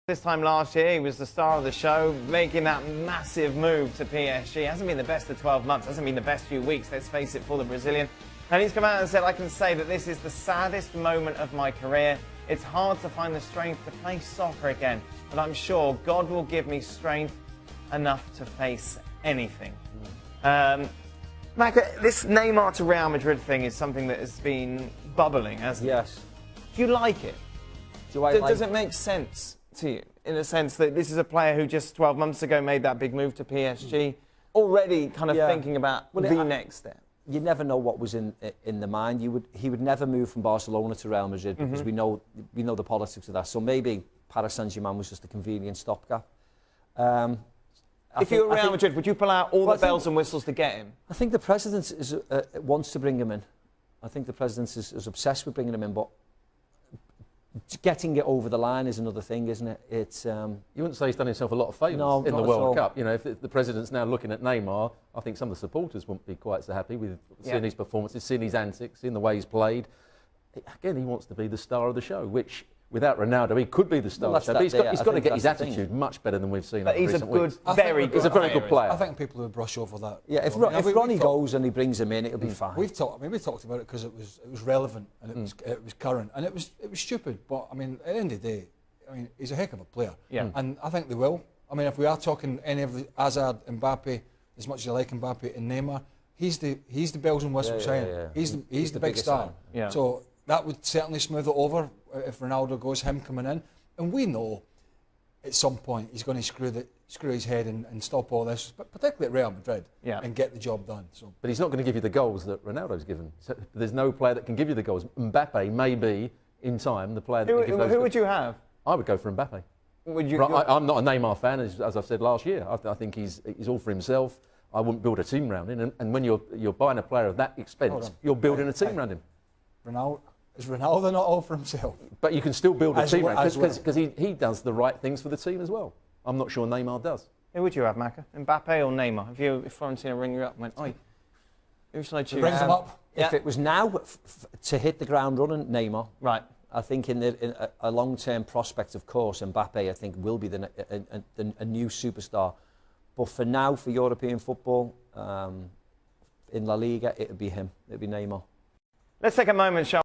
This time last year, he was the star of the show, making that massive move to PSG. Hasn't been the best of 12 months, hasn't been the best few weeks, let's face it, for the Brazilian. And he's come out and said, I can say that this is the saddest moment of my career. It's hard to find the strength to play soccer again, but I'm sure God will give me strength enough to face anything. Mac, this Neymar to Real Madrid thing is something that has been bubbling, hasn't it? Yes. Do you like it? Does it make sense to you, in a sense that this is a player who just 12 months ago made that big move to PSG, already kind of thinking about the next step? You never know what was in the mind. He would never move from Barcelona to Real Madrid because we know the politics of that. So maybe Paris Saint-Germain was just a convenient stopgap. If you were Real Madrid, would you pull out all the bells and whistles to get him? I think the president wants to bring him in. I think the president is obsessed with bringing him in, but getting it over the line is another thing, isn't it? It's you wouldn't say he's done himself a lot of favours in the World Cup. You know, if the president's now looking at Neymar, I think some of the supporters wouldn't be quite so happy with seeing his performances, seeing his antics, seeing the way he's played. Again, he wants to be the star of the show, which without Ronaldo, he could be the star of the show. But he's got to get his attitude much better than we've seen. But he's a good, very good. He's a very good player. I think people would brush over that. Yeah, if Ronnie goes and he brings him in, it'll be fine. We talked about it because it was relevant and it was current and it was stupid. But I mean, at the end of the day, I mean, he's a heck of a player. Yeah. And I think they will. I mean, if we are talking any of the Hazard, Mbappe, as much as I like Mbappe and Neymar, he's the bells and whistles saying. He's the big star. Yeah. So that would certainly smooth it over if Ronaldo goes, him coming in. And we know at some point he's going to screw his head and stop all this, but particularly at Real Madrid, and get the job done. So, but he's not going to give you the goals that Ronaldo's given. So there's no player that can give you the goals. Mbappe may be, in time, the player that can give those goals. Who would you have? I would go for Mbappe. Would you? I'm not a Neymar fan, as I've said last year. I think he's all for himself. I wouldn't build a team around him. And when you're buying a player of that expense, you're building a team around him. Is Ronaldo not all for himself? But you can still build a team around him because he does the right things for the team as well. I'm not sure Neymar does. Who would you have, Macca? Mbappe or Neymar? If Florentino rang you up and went, oi, who shall I choose? Brings him up. If it was now to hit the ground running, Neymar. Right. I think in a long-term prospect, of course, Mbappe, I think, will be a new superstar. But for now, for European football, in La Liga, it would be him. It would be Neymar. Let's take a moment, shall